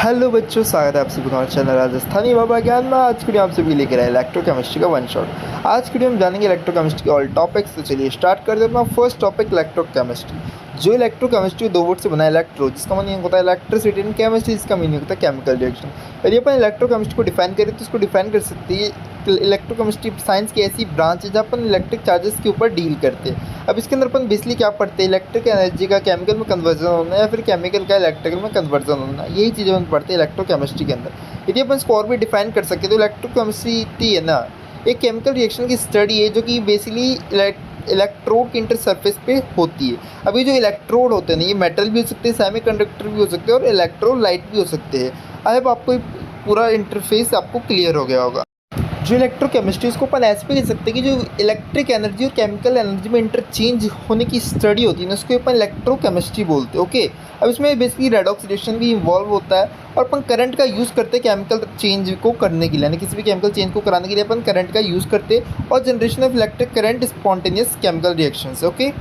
Hello बच्चों, स्वागत है आप सभी का चैनल राजस्थानी बाबा ज्ञान में। आज के लिए आप सभी लेकर आए इलेक्ट्रोकेमिस्ट्री का वन शॉट। आज के लिए हम जानेंगे इलेक्ट्रोकेमिस्ट्री के ऑल टॉपिक्स। तो चलिए स्टार्ट कर देते हैं। First topic electrochemistry. जो इलेक्ट्रोकेमिस्ट्री दो वर्ड से बना है, इलेक्ट्रो जिसका मीनिंग होता है इलेक्ट्रिसिटी, एंड केमिस्ट्री जिसका मीनिंग होता है केमिकल रिएक्शन। यदि अपन इलेक्ट्रोकेमिस्ट्री को डिफाइन करें तो उसको डिफाइन कर सकते हैं इलेक्ट्रोकेमिस्ट्री साइंस की ऐसी ब्रांच है जहाँ अपन इलेक्ट्रिक चार्जेस के ऊपर डील करते हैं। अब इसके अंदर अपन बेसिकली क्या पढ़ते हैं, इलेक्ट्रिक एनर्जी का केमिकल में कन्वर्जन होना या फिर केमिकल का इलेक्ट्रिकल में कन्वर्जन होना, यही चीज़ें अपन पढ़ते हैं इलेक्ट्रोकेमिस्ट्री के अंदर। यदि अपन इसको और भी डिफाइन कर सके तो इलेक्ट्रोकेमिस्ट्री है ना, एक केमिकल रिएक्शन की स्टडी है जो कि बेसिकली इलेक्ट्रोड के इंटर सरफेस पे होती है। अभी जो इलेक्ट्रोड होते हैं ना, ये मेटल भी हो सकते हैं, सेमीकंडक्टर भी हो सकते हैं और इलेक्ट्रोलाइट भी हो सकते हैं। आई होप आपको पूरा इंटरफेस आपको क्लियर हो गया होगा। जो इलेक्ट्रोकेमिस्ट्री उसको अपन ऐसे भी कह सकते हैं कि जो इलेक्ट्रिक एनर्जी और केमिकल एनर्जी में इंटरचेंज होने की स्टडी होती है ना, उसको अपन इलेक्ट्रोकेमिस्ट्री बोलते हैं। ओके, अब इसमें बेसिकली रेडॉक्स रिएक्शन भी इन्वॉल्व होता है और अपन करंट का यूज़ करते हैं केमिकल चेंज को करने के लिए, यानी किसी भी केमिकल चेंज को कराने के लिए अपन करंट का यूज़ करते हैं और generation of electric current spontaneous chemical reactions. Okay,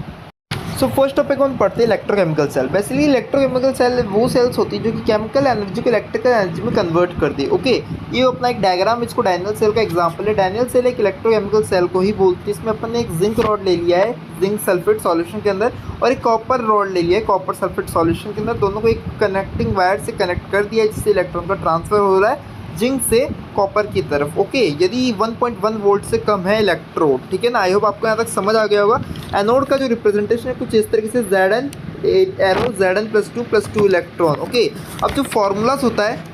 so first topic हम पढ़ते हैं electrochemical cell. Basically electrochemical cell वो सेल्स होती है जो कि केमिकल एनर्जी को इलेक्ट्रिकल एनर्जी में कन्वर्ट कर दी। ओके, ये अपना एक डायग्राम, इसको डैनियल सेल का एग्जांपल है। डैनियल सेल एक इलेक्ट्रोकेमिकल सेल को ही बोलती है। इसमें अपन ने एक जिंक रॉड ले लिया है जिंक सल्फेट सॉल्यूशन के अंदर और एक कॉपर रॉड ले लिया है कॉपर सल्फेट सॉल्यूशन के अंदर। दोनों को एक कनेक्टिंग वायर से कनेक्ट कर दिया है जिससे इलेक्ट्रॉन का ट्रांसफर हो रहा है जिंक से कॉपर की तरफ। ओके, यदि 1.1 वोल्ट से कम है इलेक्ट्रोड, ठीक है ना। आई होप आपको यहाँ तक समझ आ गया होगा। एनोड का जो रिप्रेजेंटेशन है कुछ इस तरीके से Zn arrow Zn+2 electron. Okay, अब जो फॉर्मूलाज होता है,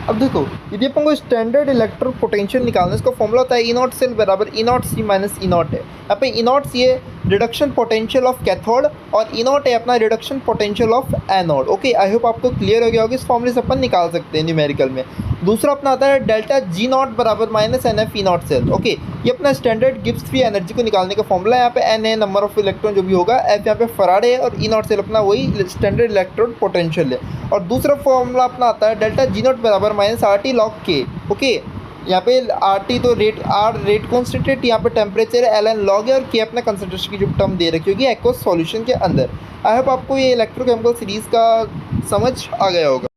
अब देखो यदि अपन को स्टैंडर्ड इलेक्ट्रिक पोटेंशियल निकालना है, इसका फॉर्मूला होता है E0 सेल बराबर E0 C माइनस E0 है। यहाँ पे E0 C है रिडक्शन पोटेंशियल ऑफ कैथोड और E0 है अपना reduction potential of anode. Okay, I hope आपको क्लियर हो गया होगा। इस फॉर्मूले से अपन निकाल सकते हैं न्यूमेरिकल में। दूसरा अपना आता है डेल्टा G0 बराबर minus NF E0 cell. Okay, ये अपना स्टैंडर्ड गिब्स फ्री एनर्जी को निकालने का फॉर्मूला है। यहाँ पे N है नंबर ऑफ इलेक्ट्रॉन जो भी होगा, F यहाँ पे फराड है और E0 सेल अपना वही स्टैंडर्ड इलेक्ट्रोड पोटेंशियल है। और दूसरा फॉर्मूला अपना आता है डेल्टा G0 बराबर minus RT log K। Okay, यहाँ पे RT तो रेट रेट कॉन्स्टेंट है, यहाँ पे टेम्परेचर है, Ln log है और K अपना कंसंट्रेशन की जो टर्म दे रखी होगी एक्वस सॉल्यूशन के अंदर। आई होप आपको ये इलेक्ट्रोकेमिकल सीरीज़ का समझ आ गया होगा।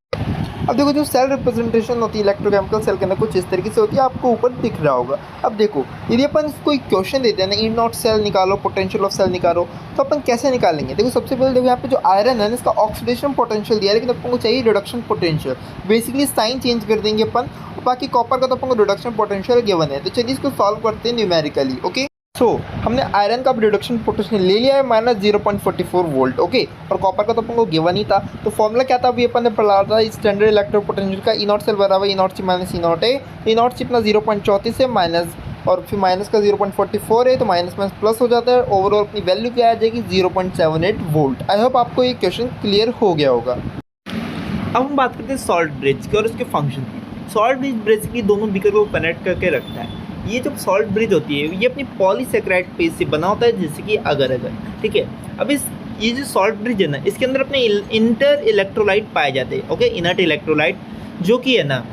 अब देखो जो सेल रिप्रेजेंटेशन होती है इलेक्ट्रोकेमिकल सेल के अंदर कुछ इस तरीके से होती है, आपको ऊपर दिख रहा होगा। अब देखो यदि अपन कोई क्वेश्चन देते हैं ना, E0 सेल निकालो, पोटेंशियल ऑफ सेल निकालो, तो अपन कैसे निकालेंगे। देखो सबसे पहले देखो यहाँ पे जो आयरन है इसका ऑक्सीडेशन पोटेंशियल दिया है, लेकिन अपन को चाहिए reduction potential. Basically sign change कर देंगे अपन। बाकी कॉपर का तो अपन को रिडक्शन पोटेंशियल गिवन है। तो चलिए इसको सॉल्व करते हैं न्यूमेरिकली। ओके, सो हमने आयरन का रिडक्शन पोटेंशियल ले लिया है माइनस 0.44 वोल्ट। ओके, और कॉपर का तो अपन को गिवन ही था। तो फॉर्मूला क्या था, अभी अपन ने पढ़ा था स्टैंडर्ड इलेक्ट्रिक पोटेंशियल का। E0 सेल बराबर E0 C माइनस E0 है। E0 C अपना 0.34 है माइनस, और फिर माइनस का 0.44 है तो माइनस माइनस प्लस हो जाता है। ओवरऑल अपनी वैल्यू क्या आ जाएगी 0.78 वोल्ट। आई होप आपको ये क्वेश्चन क्लियर हो गया होगा। अब हम बात करते हैं सॉल्ट ब्रिज की और उसके फंक्शन की। सॉल्ट ब्रिज बेसिकली दोनों बीकर को कनेक्ट करके रखता है। ये जो सॉल्ट ब्रिज होती है ये अपनी पॉलीसेकेराइड पेज से बना होता है, जैसे कि अगर अगर, ठीक है। अब ये जो सॉल्ट ब्रिज है ना, इसके अंदर अपने इंटर इलेक्ट्रोलाइट पाए जाते हैं। ओके, इनर्ट इलेक्ट्रोलाइट जो कि है ना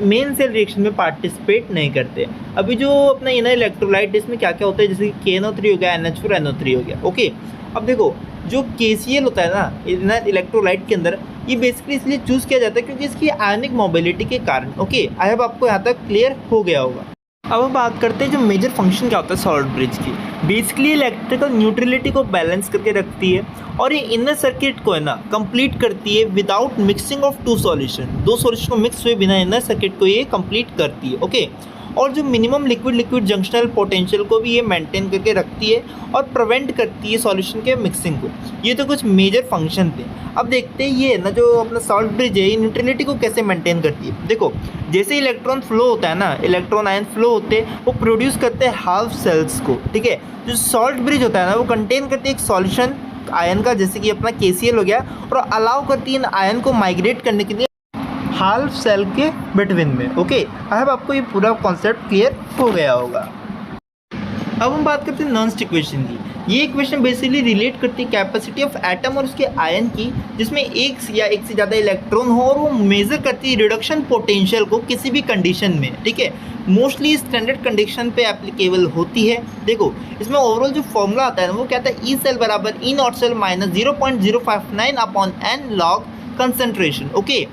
मेन सेल रिएक्शन में पार्टिसिपेट नहीं करते। अभी जो अपना इनर इलेक्ट्रोलाइट इसमें क्या क्या होता है, जैसे कि KNO3 हो गया, NH4 NO3 हो गया। ओके, अब देखो जो KCl होता है ना इनर इलेक्ट्रोलाइट के अंदर, ये बेसिकली इसलिए चूज़ किया जाता है क्योंकि इसकी आयनिक मोबिलिटी के कारण। ओके, आई होप आपको यहाँ तक क्लियर हो गया होगा। अब हम बात करते हैं जो मेजर फंक्शन क्या होता है सॉल्ट ब्रिज की। बेसिकली इलेक्ट्रिकल न्यूट्रलिटी को बैलेंस करके रखती है और ये इनर सर्किट को है ना कंप्लीट करती है without mixing of two solution. दो सॉल्यूशन को मिक्स हुए बिना इनर सर्किट को ये कंप्लीट करती है। ओके, और जो minimum liquid liquid junctional potential को भी ये मेंटेन करके रखती है और प्रिवेंट करती है सॉल्यूशन के मिक्सिंग को। ये तो कुछ मेजर फंक्शन थे। अब देखते हैं ये ना जो अपना सॉल्ट ब्रिज है ये न्यूट्रलिटी को कैसे मेंटेन करती है। देखो जैसे इलेक्ट्रॉन फ्लो होता है ना, इलेक्ट्रॉन आयन फ्लो होते हैं, वो प्रोड्यूस करते हैं हाफ सेल्स को, ठीक है। जो सॉल्ट ब्रिज होता है ना वो कंटेन करती है एक सॉल्यूशन आयन का, जैसे कि अपना KCl हो गया, और अलाउ करती है इन आयन को माइग्रेट करने के लिए हाफ सेल के बिटवीन में। ओके, आई होप आपको ये पूरा कॉन्सेप्ट क्लियर हो गया होगा। अब हम बात करते हैं नर्न्स इक्वेशन की। ये इक्वेशन बेसिकली रिलेट करती है कैपेसिटी ऑफ एटम और उसके आयन की, जिसमें एक या एक से ज़्यादा इलेक्ट्रॉन हो, और वो मेजर करती है रिडक्शन पोटेंशियल को किसी भी कंडीशन में, ठीक है। मोस्टली स्टैंडर्ड कंडीशन पे एप्लीकेबल होती है। देखो इसमें ओवरऑल जो फॉर्मूला आता है ना वो कहता है E सेल बराबर E0 cell minus 0.059 upon N log concentration. Okay,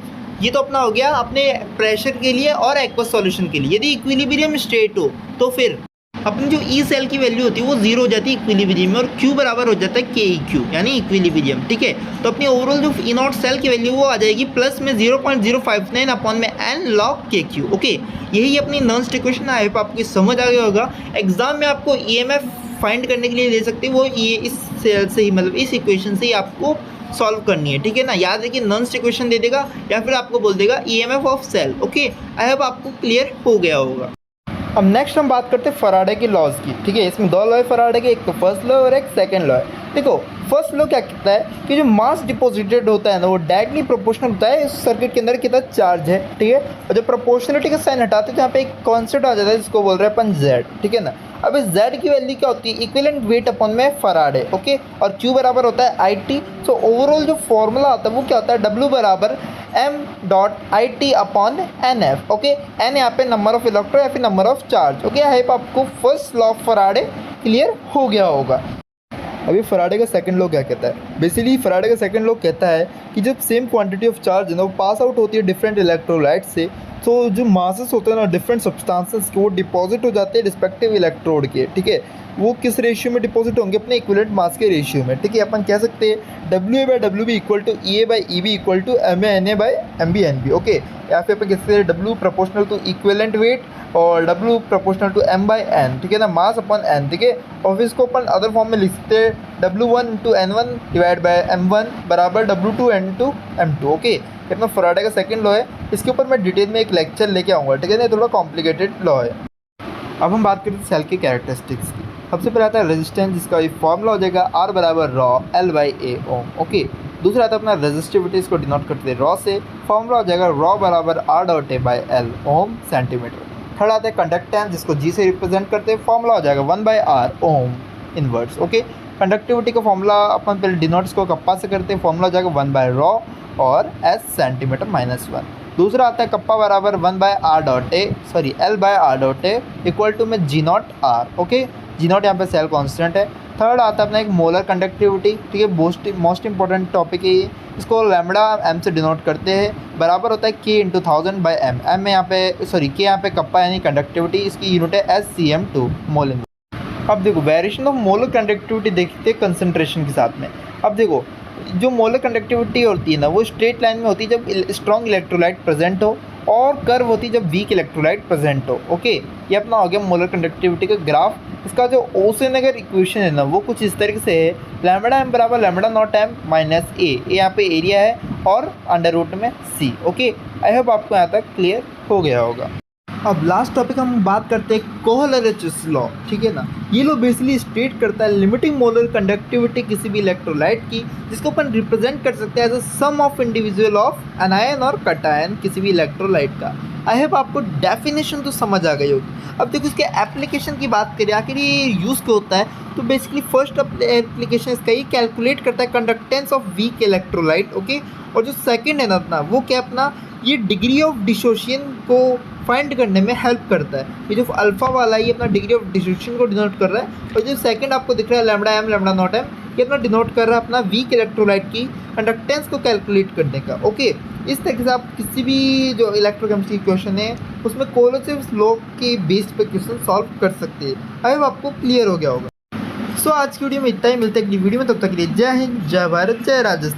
ये तो अपना हो गया अपने प्रेशर के लिए और एक्वस सॉल्यूशन के लिए। यदि इक्विलिब्रियम स्टेट हो तो फिर अपनी जो ई सेल की वैल्यू होती है वो जीरो हो जाती है इक्विलिब्रियम में, और क्यू बराबर हो जाता है के ई क्यू यानी इक्विलिब्रियम। ठीक है, तो अपनी ओवरऑल जो ई नॉट सेल की वैल्यू वो आ जाएगी प्लस में 0.059 अपॉन में एन लॉग के क्यू। ओके, यही अपनी नॉन्स्ट इक्वेशन है। आपको समझ आ गया होगा। एग्जाम में आपको ई एम एफ फाइंड करने के लिए ले सकते हैं, वो ये इस सेल से ही, मतलब इस इक्वेशन से ही आपको सॉल्व करनी है। ठीक है ना, याद रखिए नॉन्स्ट इक्वेशन दे देगा या फिर आपको बोल देगा E M F of cell. Okay, I hope आपको क्लियर हो गया होगा। अब नेक्स्ट हम बात करते हैं फराडे की लॉज की। ठीक है, इसमें दो लॉ है फराडे के, एक तो फर्स्ट लॉ और एक सेकंड लॉ है। देखो फर्स्ट लॉ क्या कहता है कि जो मास डिपॉजिटेड होता है ना वो डायरेक्टली प्रोपोर्शनल होता है इस सर्किट के अंदर कितना चार्ज है। ठीक है, और जब प्रोपोर्शनलिटी का साइन हटाते हैं तो यहाँ पे एक कॉन्सेप्ट आ जाता है जिसको बोल रहे हैं अपन जेड। ठीक है ना, अब इस जेड की वैल्यू क्या होती है, इक्विवेलेंट वेट अपॉन में फराडे। ओके, और क्यू बराबर होता है आई टी। सो ओवरऑल जो फॉर्मूला आता है वो क्या होता है, डब्ल्यू बराबर M dot I T upon N F. Okay, N यहाँ पे नंबर ऑफ इलेक्ट्रॉन या फिर number of charge. Okay, I hope आपको first law of Faraday clear हो गया होगा। अभी फराडे का सेकंड लॉ क्या कहता है, बेसिकली फराडे का सेकंड लॉ कहता है कि जब सेम क्वांटिटी ऑफ चार्ज है ना वो पास आउट होती है डिफरेंट इलेक्ट्रोलाइट से, तो जो मासेस होते हैं ना डिफरेंट सब्सटेंसेस के वो डिपॉजिट हो जाते हैं रिस्पेक्टिव इलेक्ट्रोड के। ठीक है, वो किस रेशियो में डिपॉजिट होंगे, अपने इक्विवेलेंट मास के रेशियो में। ठीक है, अपन कह सकते हैं W A by W B equal to E A by E B equal to M A N A by M B N B. Okay, या फिर अपन कह सकते हैं W proportional to equivalent weight और W proportional to M by N. ठीक है ना, मास अपॉन एन। ठीक है, और फिर इसको अपन अदर फॉर्म में लिख सकते हैं W one into N one divide by M one बराबर W two N two M two. Okay, कितना फराडे का सेकंड लॉ है, इसके ऊपर मैं डिटेल में एक लेक्चर लेके आऊँगा। ठीक है ना, थोड़ा कॉम्प्लिकेटेड लॉ है। अब हम बात करते हैं सेल की कैरेक्टरिस्टिक्स की। सबसे पहले आता है रेजिस्टेंस, जिसका ये फॉर्मूला हो जाएगा आर बराबर rho L by A ohm. Okay, दूसरा आता है अपना रेजिस्टिविटी, इसको डिनोट करते हैं रॉ से, फॉर्मूला हो जाएगा रॉ बराबर R dot A by L ohm centimetre. Third आता है कंडक्टेंस, जिसको जी से रिप्रेजेंट करते हैं, फॉर्मूला हो जाएगा 1 by R ohm inverse. Okay, conductivity का फॉर्मूला अपन पहले डिनोट इसको कप्पा से करते हैं, फॉर्मूला हो जाएगा 1 बाई रॉ और एस सेंटीमीटर माइनस 1। दूसरा आता है कप्पा बराबर 1 by R dot A sorry L by R dot A equal to में G naught R. Okay, G naught यहाँ पे सेल कांस्टेंट है। थर्ड आता है अपना एक मोलर कंडक्टिविटी। ठीक है, मोस्ट इंपॉर्टेंट टॉपिक है ये, इसको लैम्बडा एम से डिनोट करते हैं, बराबर होता है के इंटू 1000 बाई एम। एम में यहाँ पे सॉरी के यहाँ पे कप्पा यानी कंडक्टिविटी, इसकी यूनिट है एस सी एम टू मोल इन। अब देखो वेरिएशन ऑफ मोलर कंडक्टिविटी देखते हैं कंसनट्रेशन के साथ में। अब देखो जो मोलर कंडक्टिविटी होती है ना वो स्ट्रेट लाइन में होती है जब स्ट्रॉन्ग इलेक्ट्रोलाइट प्रेजेंट हो, और कर्व होती है जब वीक इलेक्ट्रोलाइट प्रेजेंट हो। ओके, ये अपना हो गया मोलर कंडक्टिविटी का ग्राफ। इसका जो ओसेनगर इक्वेशन है ना वो कुछ इस तरीके से है, लैम्बडा एम बराबर लैम्बडा नॉट एम माइनस ए, यहाँ पे एरिया है और अंडर रूट में सी। ओके, आई होप आपको यहाँ तक क्लियर हो गया होगा। अब लास्ट टॉपिक हम बात करते हैं कोहलरचस लॉ। ठीक है ना, ये लॉ बेसिकली स्टेट करता है लिमिटिंग मोलर कंडक्टिविटी किसी भी इलेक्ट्रोलाइट की, जिसको अपन रिप्रेजेंट कर सकते हैं as a sum of individual of anion और कटायन किसी भी इलेक्ट्रोलाइट का। आई होप आपको डेफिनेशन तो समझ आ गई होगी। अब देखो इसके एप्लीकेशन की बात करें, आखिर ये यूज़ क्यों होता है, तो बेसिकली फर्स्ट एप्लीकेशन इसका ये कैलकुलेट करता है conductance of weak electrolyte. Okay, और जो सेकंड है ना अपना वो क्या अपना ये डिग्री ऑफ डिसोसिएशन को फाइंड करने में हेल्प करता है। ये जो अल्फा वाला है ये अपना डिग्री ऑफ डिसोसिएशन को डिनोट कर रहा है, और जो सेकंड आपको दिख रहा है lambda M lambda naught M, ये अपना डिनोट कर रहा है अपना वीक इलेक्ट्रोलाइट की कंडक्टेंस को कैलकुलेट करने का। ओके, इस तरीके से आप किसी भी जो इलेक्ट्रोकेमिस्ट्री क्वेश्चन है उसमें कोहलरचस लॉ के बेस पे क्वेश्चन सॉल्व कर सकते हैं। आई होप आपको क्लियर हो गया होगा। सो आज की वीडियो में इतना ही, मिलता है अगली वीडियो में, तब तक के लिए जय हिंद, जय भारत, जय राजस्थान।